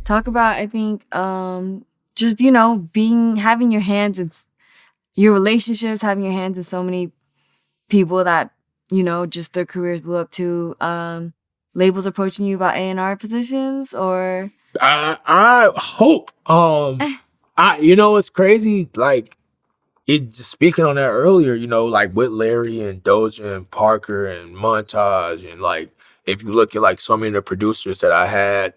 talk about, I think, just, having your hands in your relationships, having your hands in so many people that, just their careers blew up too. Labels approaching you about A&R positions, or? I hope. It's crazy. Like, just speaking on that earlier, like with Larry and Doja and Parker and Montage, and like if you look at like so many of the producers that I had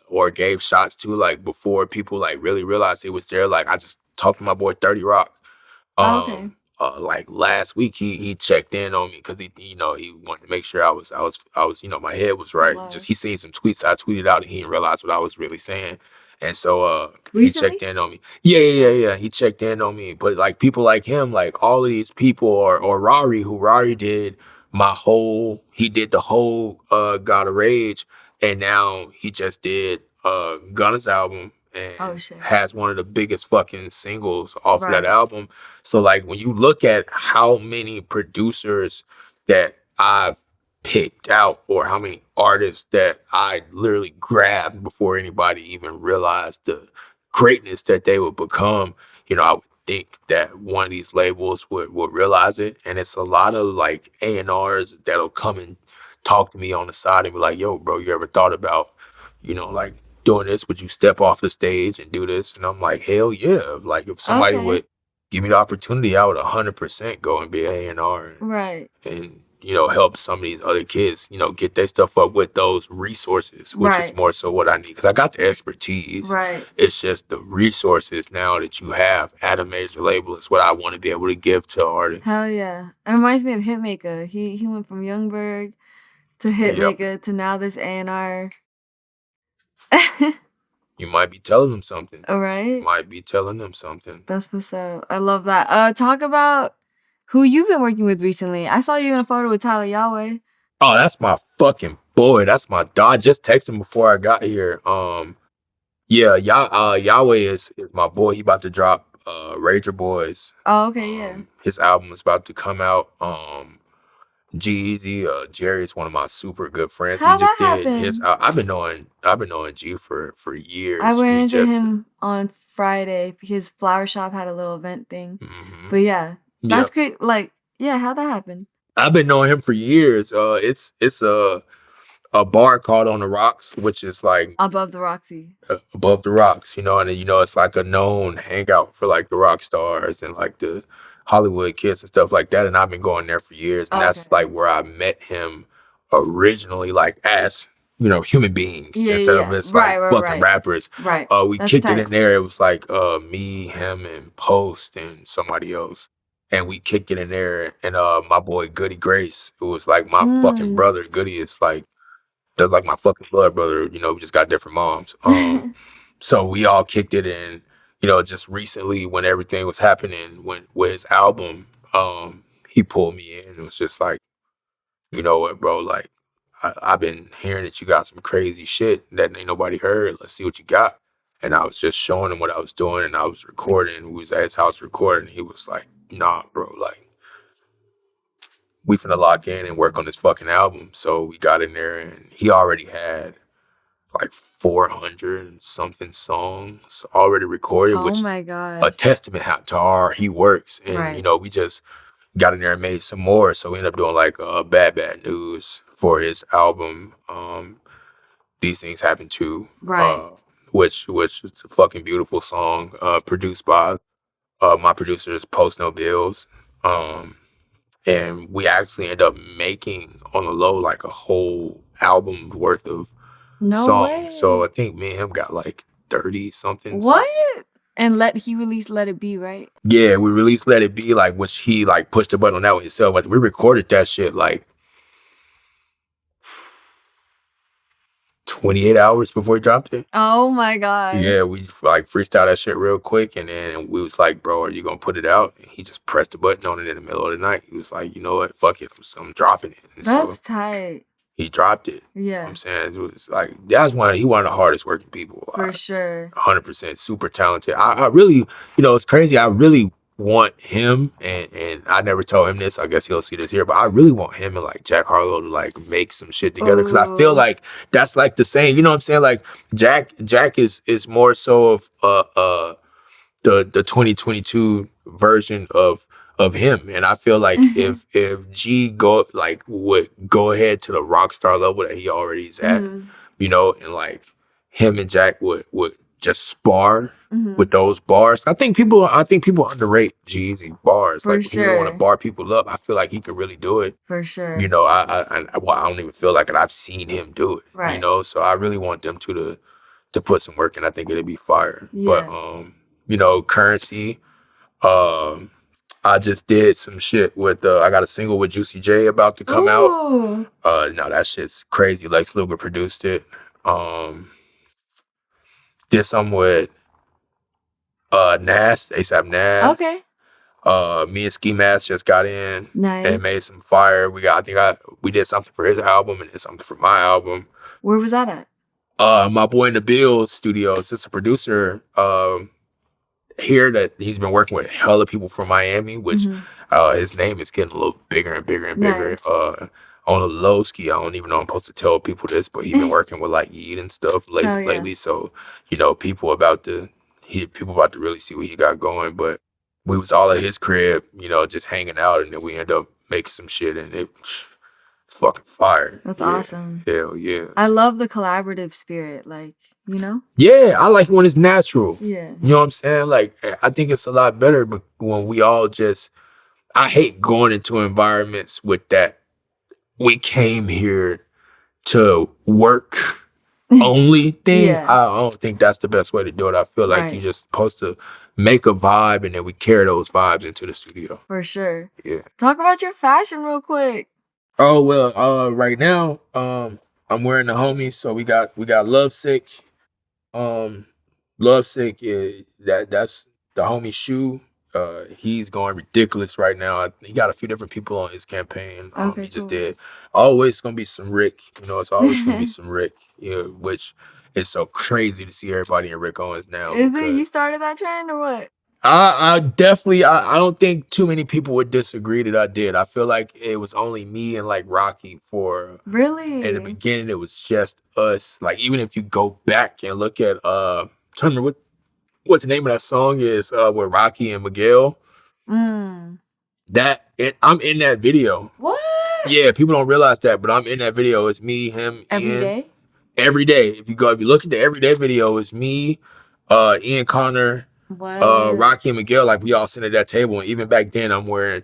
or gave shots to, like before people like really realized it was there. Like I just talked to my boy 30 Rock. Okay. Like last week he checked in on me because he wanted to make sure I was my head was right. Wow. Just he seen some tweets I tweeted out and he didn't realize what I was really saying. And so Recently? he checked in on me. Yeah. He checked in on me. But like people like him, like all of these people, or Rari did he did the whole God of Rage, and now he just did Gunna's album and has one of the biggest fucking singles off of that album. So like when you look at how many producers that I've picked out, or how many artists that I literally grabbed before anybody even realized the greatness that they would become, I would think that one of these labels would realize it. And it's a lot of like A&Rs that'll come and talk to me on the side and be like, yo, bro, you ever thought about, like doing this? Would you step off the stage and do this? And I'm like, hell yeah. Like if somebody would give me the opportunity, I would 100% go and be an A&R. Right. And, help some of these other kids, get their stuff up with those resources, which is more so what I need. Because I got the expertise. Right. It's just the resources now that you have at a major label is what I want to be able to give to artists. Hell yeah. It reminds me of Hitmaker. He went from Youngberg to Hitmaker to now this A&R. You might be telling them something. All right. Might be telling them something. That's what's up. I love that. Talk about who you've been working with recently. I saw you in a photo with Tyla Yahweh. Oh, that's my fucking boy. That's my dog. I just texted him before I got here. Yahweh is my boy. He about to drop Rager Boys. Oh, okay, yeah. His album is about to come out. G-Eazy, Jerry is one of my super good friends. How that happened? I've been knowing G for years. I ran into him on Friday. His flower shop had a little event thing. Mm-hmm. But yeah, that's great. Like, yeah, how'd that happen? I've been knowing him for years. It's a bar called On the Rox, which is like above the Roxy. Above the Rocks, and it's like a known hangout for like the rock stars and like the Hollywood kids and stuff like that. And I've been going there for years. And that's like where I met him originally, like as, human beings instead of as like fucking rappers. Right. We kicked it in there. It was like me, him, and Post and somebody else. And we kicked it in there. And my boy Goody Grace, who was like my fucking brother. Goody is like, that's like my fucking blood brother. We just got different moms. So we all kicked it in. Just recently when everything was happening, with his album, he pulled me in and was just like, you know what, bro, like, I've been hearing that you got some crazy shit that ain't nobody heard. Let's see what you got. And I was just showing him what I was doing, and I was recording. We was at his house recording. He was like, nah, bro, like, we finna lock in and work on this fucking album. So we got in there, and he already had like 400 and something songs already recorded, which is a testament to how he works. And, we just got in there and made some more. So we ended up doing like Bad News for his album. These Things Happen Too. Right. Which is a fucking beautiful song, produced by my producers, Post No Bills. And we actually ended up making on the low like a whole album worth of songs. Way. So I think me and him got like 30 something. What? And he released Let It Be, right? Yeah, we released Let It Be, like, which he like pushed the button on that one himself. Like, we recorded that shit like 28 hours before he dropped it. Oh my God. Yeah, we like freestyled that shit real quick, and then we was like, bro, are you gonna put it out? And he just pressed the button on it in the middle of the night. He was like, you know what, fuck it, I'm dropping it. And that's tight. He dropped it. Yeah. You know what I'm saying? It was like, that's one of the hardest working people. For sure. 100%, super talented. I really, it's crazy. I really want him, and I never told him this. I guess he'll see this here, but I really want him and like Jack Harlow to like make some shit together because I feel Ooh. like that's like the same. You know what I'm saying? Like Jack is more so of the 2022 version of him, and I feel like if G would go ahead to the rock star level that he already is at, you know, and like him and Jack would just spar with those bars. I think people underrate G-Eazy bars. For Like when he want to sure. bar people up, I feel like he could really do it. For sure. You know, well, I don't even feel like it. I've seen him do it. Right. You know, so I really want them to put some work in. I think it'd be fire. Yeah. But you know, Currency. I just did some shit with I got a single with Juicy J about to come Ooh. out. No, that shit's crazy. Lex Luger produced it. Did some with Nas, ASAP Nas. Okay. Me and Ski Mask just got in Nice. and made some fire. We did something for his album and did something for my album. Where was that at? My boy Nabil Studios. It's a producer here that he's been working with hella people from Miami, which his name is getting a little bigger and bigger and bigger. Nice. On a low ski, I don't even know I'm supposed to tell people this, but he's been working with like Yeet and stuff lately. So, you know, people about to really see what he got going. But we was all at his crib, you know, just hanging out, and then we end up making some shit, and it's fucking fire. That's awesome. Hell yeah. I love the collaborative spirit, like, you know? Yeah, I like when it's natural. Yeah. You know what I'm saying? Like, I think it's a lot better but when we all just, I hate going into environments with that we came here to work only thing. Yeah. I don't think that's the best way to do it. I feel like you're just supposed to make a vibe and then we carry those vibes into the studio. For sure. Yeah. Talk about your fashion real quick. Oh, well, right now, I'm wearing the homies, so we got Lovesick. Lovesick is that's the homie shoe. He's going ridiculous right now. He got a few different people on his campaign. Okay, he just cool. did. Always gonna be some Rick. You know, it's always gonna be some Rick. You know, which is so crazy to see everybody in Rick Owens now. Is it you started that trend or what? I definitely, I don't think too many people would disagree that I did. I feel like it was only me and like Rocky for Really? in the beginning. It was just us. Like even if you go back and look at I'm trying to remember what the name of that song is with Rocky and Miguel. I'm in that video. What? Yeah, people don't realize that, but I'm in that video. It's me, him, Every Ian. day? Every day. If you look at the everyday video, it's me, Ian Connor, Rocky and Miguel. Like we all sitting at that table, and even back then, I'm wearing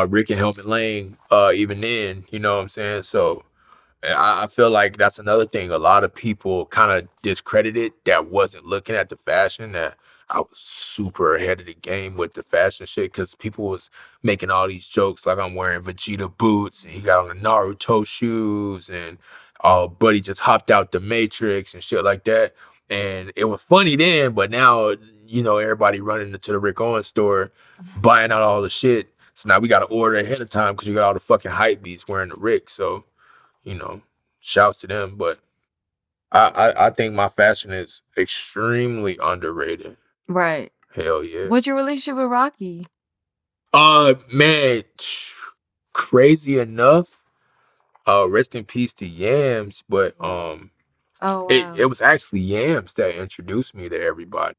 Rick and Helmet Lane. Even then, you know what I'm saying? So I feel like that's another thing. A lot of people kind of discredited that wasn't looking at the fashion. That I was super ahead of the game with the fashion shit because people was making all these jokes like I'm wearing Vegeta boots and he got on the Naruto shoes and Buddy just hopped out the Matrix and shit like that. And it was funny then, but now, you know, everybody running into the Rick Owens store, buying out all the shit. So now we got to order ahead of time because you got all the fucking hype beats wearing the Rick. So, you know, shouts to them. But I think my fashion is extremely underrated. Right. Hell yeah. What's your relationship with Rocky? Man, crazy enough. Rest in peace to Yams, but wow. it was actually Yams that introduced me to everybody.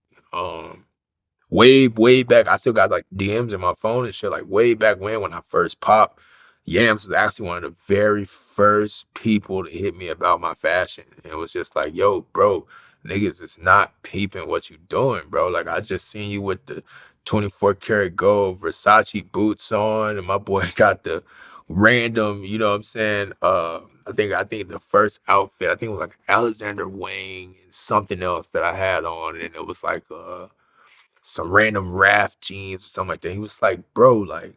Way back, I still got like DMs in my phone and shit. Like way back when I first popped, Yams was actually one of the very first people to hit me about my fashion. And it was just like, yo, bro, niggas is not peeping what you doing, bro. Like I just seen you with the 24 karat gold Versace boots on, and my boy got the random, you know what I'm saying? I think the first outfit, I think it was like Alexander Wang and something else that I had on, and it was like some random raft jeans or something like that. He was like, bro, like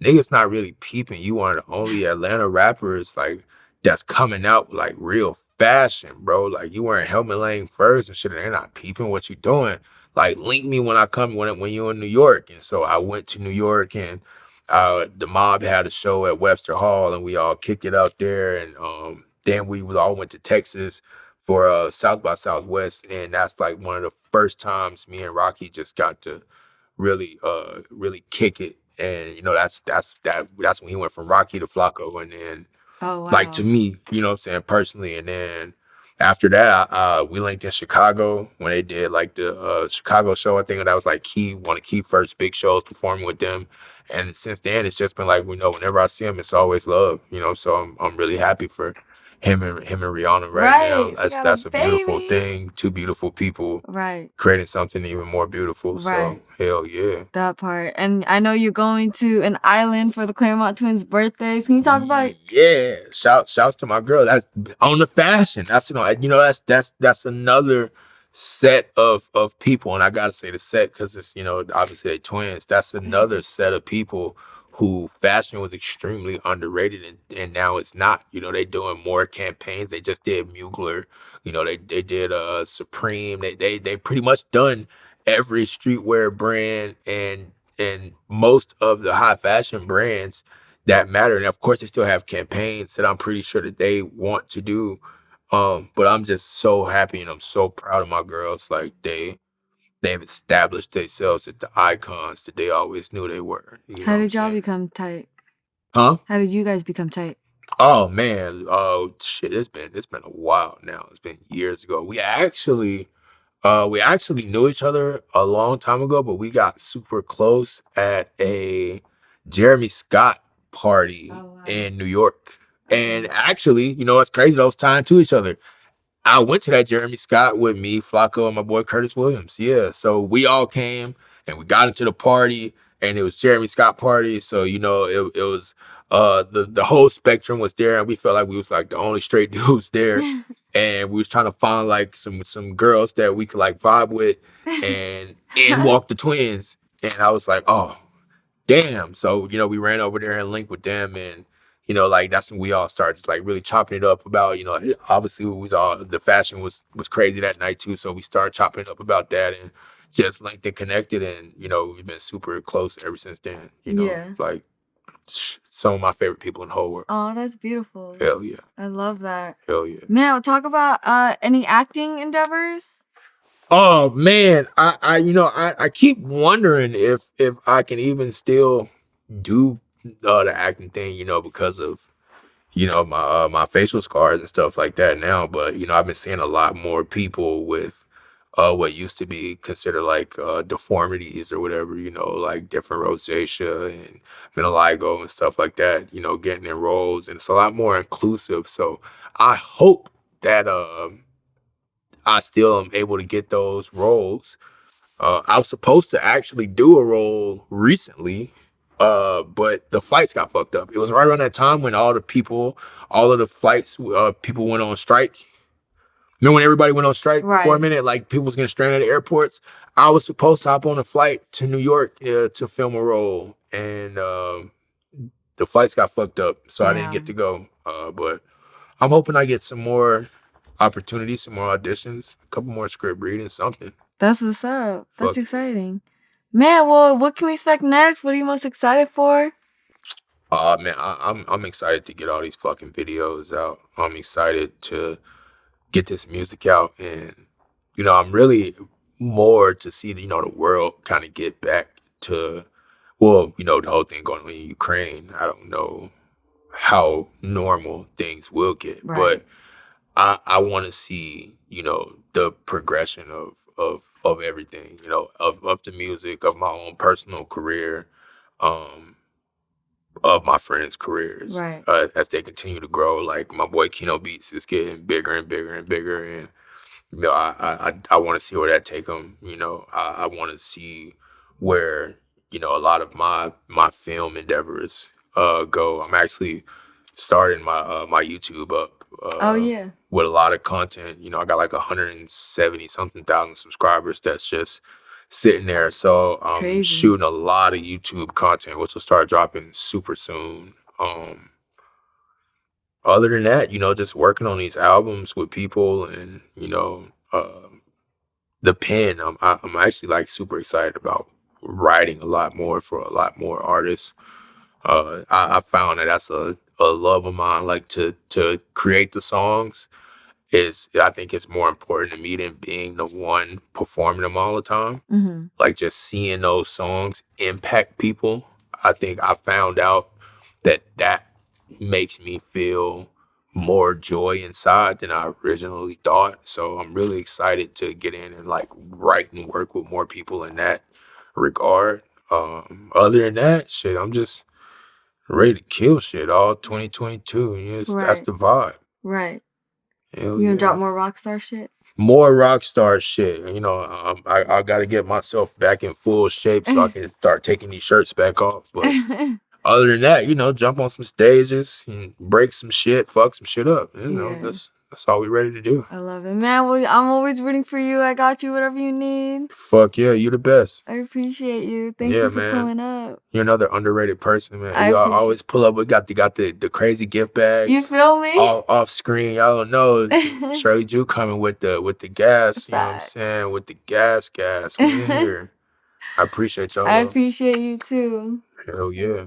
niggas not really peeping. You one of the only Atlanta rappers like that's coming out with like real fashion, bro. Like you wearing Helmet Lane first and shit, and they're not peeping what you doing. Like link me when I come when you're in New York. And so I went to New York and the mob had a show at Webster Hall and we all kicked it out there. And then we all went to Texas for South by Southwest. And that's like one of the first times me and Rocky just got to really kick it. And that's when he went from Rocky to Flacco, and then Oh like to wow. me, you know what I'm saying, personally. And then after that, we linked in Chicago when they did like the Chicago show. I think that was like one of Key first big shows performing with them. And since then, it's just been like, whenever I see him, it's always love, So I'm really happy for him and Rihanna right now. Right. They got a That's a beautiful baby. thing. Two beautiful people Right. creating something even more beautiful. So Right. hell yeah. That part. And I know you're going to an island for the Claremont twins' birthdays. Can you talk about Yeah, shouts to my girl. That's on the fashion. That's that's another set of people, and I gotta say the set because it's obviously they twins. That's another set of people who fashion was extremely underrated, and now it's not. They doing more campaigns. They just did Mugler. They did Supreme. They pretty much done every streetwear brand and most of the high fashion brands that matter. And of course, they still have campaigns that I'm pretty sure that they want to do. But I'm just so happy and I'm so proud of my girls. Like they've established themselves as the icons that they always knew they were. You know how what I'm did y'all saying? become tight? Huh? How did you guys become tight? Oh man. Oh shit. It's been a while now. It's been years ago. We actually knew each other a long time ago, but we got super close at a Jeremy Scott party Oh, wow. in New York. And actually, what's crazy? Those tying to each other. I went to that Jeremy Scott with me, Flacco, and my boy Curtis Williams. Yeah. So we all came and we got into the party, and it was Jeremy Scott party. So, it was the whole spectrum was there, and we felt like we was like the only straight dudes there. And we was trying to find like some girls that we could like vibe with and walk the twins. And I was like, oh, damn. So, we ran over there and linked with them, and like that's when we all started just like really chopping it up about, obviously we was all the fashion was crazy that night too. So we started chopping it up about that and just linked and connected, and we've been super close ever since then. Yeah. Like some of my favorite people in the whole world. Oh, that's beautiful. Hell yeah. I love that. Hell yeah. Man, we'll talk about any acting endeavors. Oh man, I keep wondering if I can even still do the acting thing, because of my facial scars and stuff like that now. But I've been seeing a lot more people with what used to be considered like deformities or whatever, like different rosacea and vitiligo and stuff like that, getting in roles, and it's a lot more inclusive. So I hope that I still am able to get those roles. I was supposed to actually do a role recently, but the flights got fucked up. It was right around that time when all of the flights, people went on strike. Remember when everybody went on strike for a Right. minute? Like people was getting stranded at the airports. I was supposed to hop on a flight to New York to film a role, and the flights got fucked up, so I didn't get to go. But I'm hoping I get some more opportunities, some more auditions, a couple more script reading, something. That's what's up. That's Fuck. exciting. Man, well, what can we expect next? What are you most excited for? Man, I'm excited to get all these fucking videos out. I'm excited to get this music out, and I'm really more to see the world kind of get back to, well, the whole thing going on in Ukraine. I don't know how normal things will get, Right. but I want to see the progression of everything, of the music, of my own personal career, of my friends' careers, Right. as they continue to grow. Like my boy Kino Beats is getting bigger and bigger and bigger, and I want to see where that take them. I want to see where a lot of my film endeavors go. I'm actually starting my YouTube up. Oh yeah. With a lot of content. I got like 170 something thousand subscribers that's just sitting there. So I'm Crazy. shooting a lot of YouTube content, which will start dropping super soon. Other than that, just working on these albums with people, and the pen. I'm actually like super excited about writing a lot more for a lot more artists. I found that that's a love of mine, like to create the songs I think it's more important to me than being the one performing them all the time. Mm-hmm. Like just seeing those songs impact people. I think I found out that makes me feel more joy inside than I originally thought. So I'm really excited to get in and like write and work with more people in that regard. Other than that, shit, I'm just ready to kill shit all 2022. Yes, that's Right. the vibe. Right. Hell You gonna yeah. drop more rock star shit? More rock star shit. You know, I got to get myself back in full shape so I can start taking these shirts back off. But other than that, you know, jump on some stages and break some shit, fuck some shit up. You know, Yeah. that's all we ready to do. I love it, man. Well, I'm always rooting for you. I got you, whatever you need. Fuck yeah, you the best. I appreciate you. Thank Yeah, you for man. pulling up. You're another underrated person, man. I Y'all appreciate always pull up. We got the crazy gift bag. You feel me? Off screen. Y'all don't know. Shirley Jew coming with the gas. You know what I'm Facts. saying? With the gas. We in here. I appreciate y'all. I though. appreciate you too. Hell yeah.